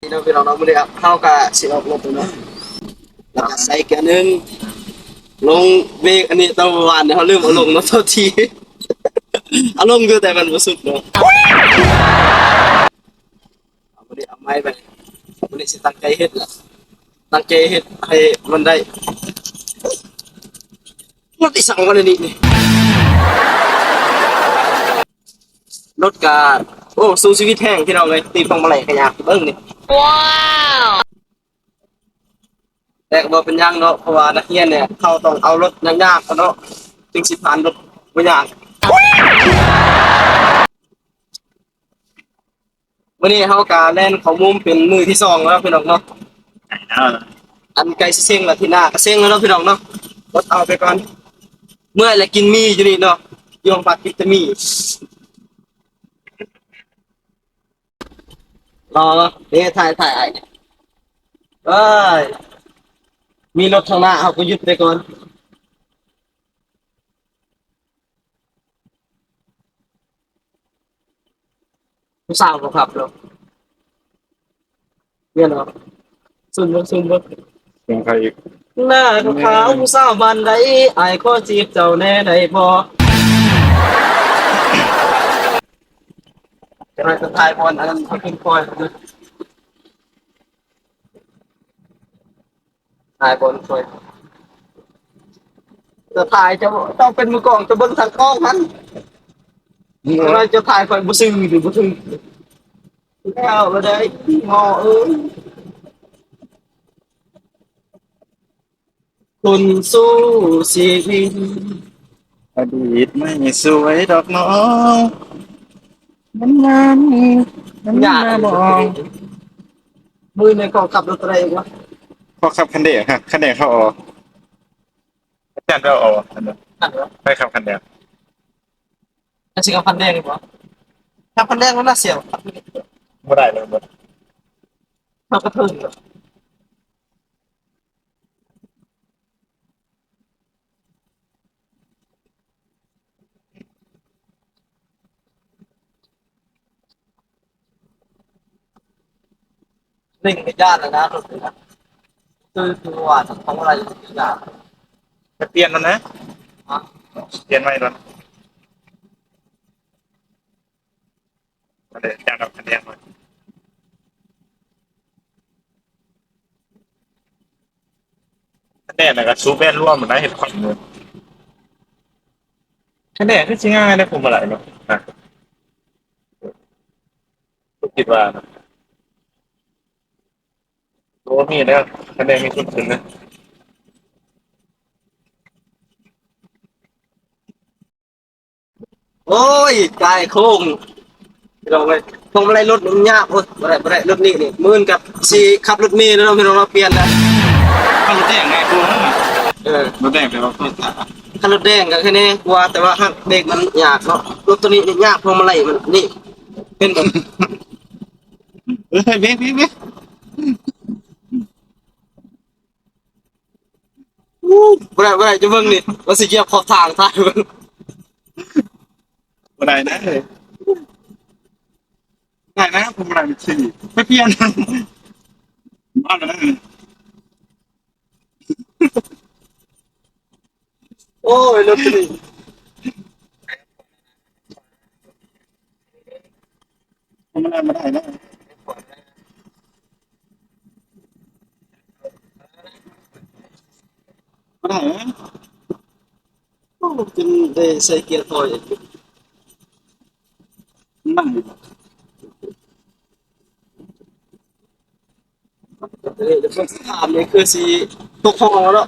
พี่น้องเราไม่ได้เข้ากับสิออกรถเนาะแล้วก็ใส่เกียร์หนึ่งลงเบรกอันนี้ตอนวานเนี่ยเขาลืมเอาลงเนาะโทษทีเอาลงอยู่แต่มันไม่สุดเนาะเอาไม่ได้เอาไม้ไปไม่ได้สิตั้งใจเฮ็ดล่ะตั้งใจเฮ็ดให้มันได้รถที่สั่งวันนี้นี่รถกาโอ้สู้ชีวิตแห้งพี่น้องเลยตีฟองมาไหลขยะเบิ้งนี่แต่ก็บอกเป็นยังเนาะเพราะว่านักเรียนเนี่ยเขาต้องเอารถยากๆเนาะจึงสิผ่านรถไม่ยาก วันนี้เขาการเล่นเขามุมเป็นมือที่สองแล้วพี่น้องเนาะอันไกลเซ็งละทีหน้าก็เซ็งแล้วเนาะพี่น้องเนาะลดเอาไปก่อนเมื่อไรกินมีอยู่นี่เนาะยองปัดกินแต่มีรอเนี่ยถ่ายไอ้เนี่ยเอ้ยมีรถทางหน้าเขาก็หยุดไปก่อนผู้สาวเขาขับเนาะเนี่ยเนาะซุ่มเป็นใครอีกหน้าขาวผู้สาวบ้านใดไอ้ายขอจีบเจ้าแน่ใดพอจะให้ถ่ายบอลอันนั้นเขาเป็นคอยถ่ายบอลคอย จะถ่ายจะต้องเป็นมือกลองจะเบิ้งทางกล้องพันอะไรจะถ่ายคอยบุษงหรือบุษงข้าวมาได้งอเอ้ยคนสู้ชีวิตอดีตไม่สวยดอกน้องมันงามมันยากน่าอะไรมอแบบนี้งมือในกองขับรถอะไรวะพอขับคันเดียวฮะคันเดียวเข้าออกอาจารย์เราออกอันนั้นนั่นวะไปขับคันเดียวจะสิงคพันแดงดีกว่าถ้าพันแดงมันน่าเสียวไม่ได้เลยหมดมันกระเทิงเร่งไม่ยากนะรถเลยนะคือว่าของอะไรอย่างเงี้ยไปเปลี่ยนมันนะอ่ะเปลี่ยนใหม่ก่อนมาเดี๋ยวอาจารย์เอาคันเดียวมาคันเดียวนะก็ซูเปอร์ร่วมเหมือนนะเห็นควันเลยคันเดียวคือชิง่ายนะผมอะไรเนาะนะคิดว่านะรู้ว่ามีแล้วคันเดียวมีทุนถึงนะโอ้ยกายโค้ง พี่น้องเลยพวงมาลัยรถมันยากโอ้ยบ่ได้รถนี่นี่มื่นกับสีขับรถเมล์แล้วพี่น้องเราเปลี่ยนแล้วขับรถแดงไงตัวนั้นน่ะเออรถแดงแต่ว่าเพิ่งขับรถแดงก็แค่นี้กว่าแต่ว่าหักเบรกมันยากเนาะรถตัวนี้นี่ยากพวงมาลัยมันนี่เป็นแบบเฮ้ยเบ๊กบ่ได้จะเบิ่งนี่ว่าสิเกี่ยวขอบทางท้ายเบิ่งอะไรนะเลยอะไรนะผมอะไรเป็นสี่ไม่เปลี่ยนบ้านอะไรนะโอ้ยรถตัวนี้ผมอะไรมาได้นะมาได้นะโอ้จนได้ใส่เกียร์ถอยนั่งเดี๋ยวคนสิถามนี่คือสิตกห้องแล้วเนาะ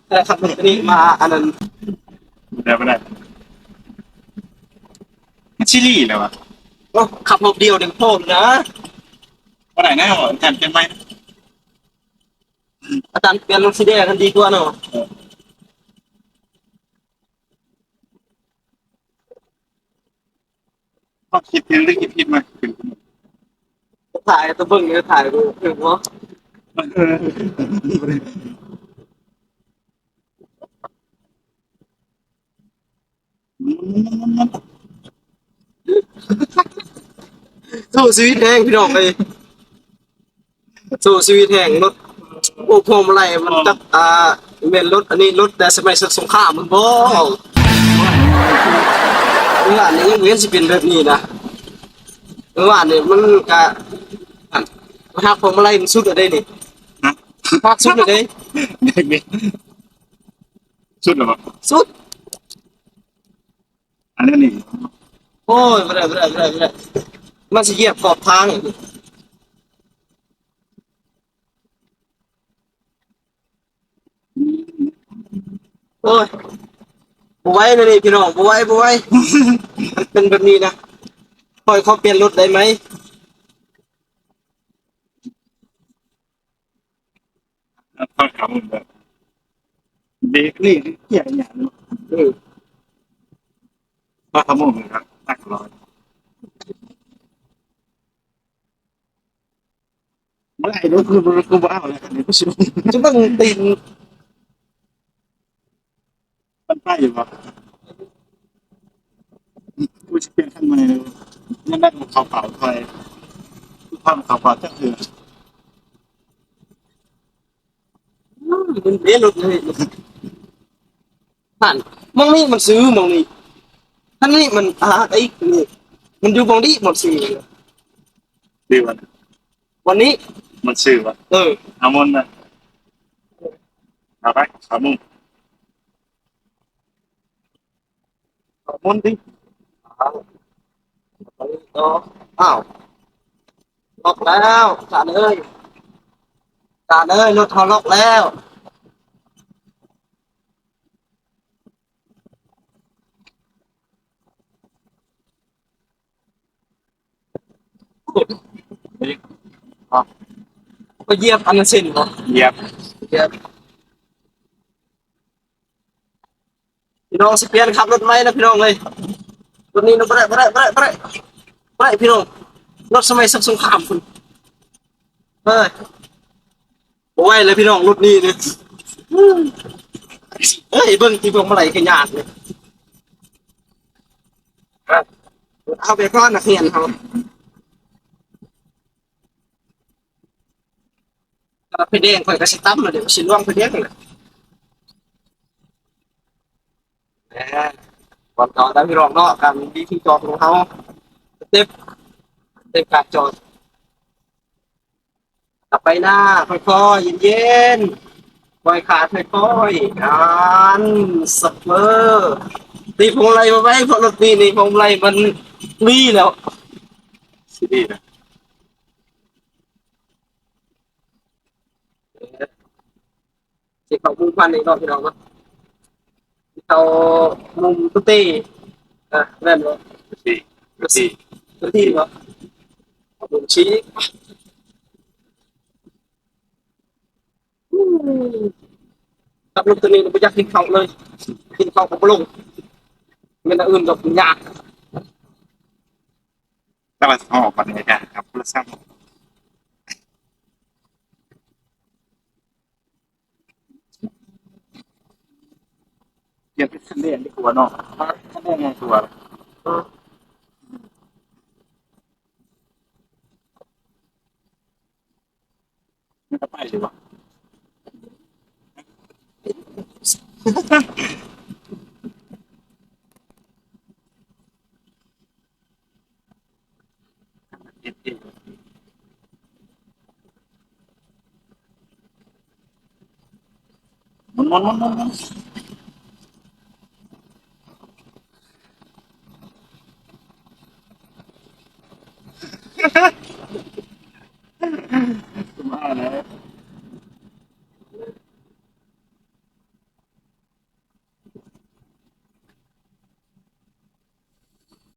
แต่ขับรถตัวนี้มาอันนั้นไม่ได้มันชิลี่เลยวะโอ้ขับรถเดียวหนึ่งโพมนะมาได้แน่หรอแทนเป็นไหมอาจารย์เปลี่ยนรถสีแดงกันดีกว่าเนาะ ก็คิดเพียงหรือคิดมาถึงถ่ายตัวเบิ่งเนี่ยถ่ายรูปถึงว่าสู้ชีวิตแห้งพี่น้องเลย สู้ชีวิตแห่งรถโอ้พวงมาลัยมันจักเป็นรถอันนี้รถแต่สมัยสงครามมันบ่เมื่อวานนี้ยังเว้นสิเป็นแบบนี้นะเมื่อวานนี่มันก็หักพวงมาลัยมันสุดอะไรนี่ นะ หักสุดอะไร เด็กๆสุดหรอวะสุดอันนั้นนี่โอ้ยบ่ได้มันสิเหยียบขอบทางอีกโอ้ยบ่ไหวเลยนี่พี่น้องบ่ไหวมันเป็นแบบนี้นะปล่อยเขาเปลี่ยนรถได้ไหม ฟังคำแบบเบรกนี่เกี่ยอย่างเนาะเออฟังคำมึงครับนักร้อยเมื่อไหร่รู้คือกูบ้าเลยอันนี้ก็ชิบจะต้องตีนมันป้ายอยู่ปะกูจะเปลี่ยนขั้นใหม่เลยนั่นมันเขาเป่าไทยทำเขาเป่าจะคือ มันเปลี่ยนรถเลยผ่านมองนี่มันซื้อมองนี่ท่านนี่มันไอ้นี่มันอยู่มองนี่หมดสิดีวันวันนี้มันชื่อว่าเอออามนนะเอาไปขามุงขอบคุณดิต่ออ้าวล็อกแล้วจานเอ้ยรถเขาล็อกแล้วก็เหยียบอันนั้นสินเหรอเหยียบเหยียบพี่น้องสิเปลี่ยนขับรถไหมนะพี่น้องเลยรถนี้นะไม่ได้พี่น้องรถสมัยสักสงครามคุณเฮ้ยโอ้ยเลยพี่น้องรถนี้เนี่ยเฮ้ยเบิ้งที่พวงมาลัยขยาดเลยเอาไปก้อนนักเรียนเขาไปแดงคอยกระสิตั้มเลยเดี๋ยวสิล่วงไปแดงเลยแหมก่อนจอดแล้วพี่รองเนาะการดีที่จอดของเขาเต็มเต็มการจอดกลับไปหน้าค่อยๆเย็นๆปล่อยขาค่อยๆการสเปอร์ตีพวงมาลัยมาไว้เพราะรถนี้นี่พวงมาลัยมันมีแล้วซีดีนะสิเขามุ่งพันในรอบพี่น้องเนาะเขามุมตุ้ตีแม่นบ่ซีซีตุ้ตีบ่มุมชี้กับรถตัวนี้ไม่อยากกินข้าวเลยกินข้าวกับปลงเงินอื่นกับยาก ก็มาออกก่อนเลยนะครับเพื่อสร้างเรียนเป็นเรียนดีกว่าเนาะถ้าได้ไงตัวไม่ต้องไปหรือวะมัน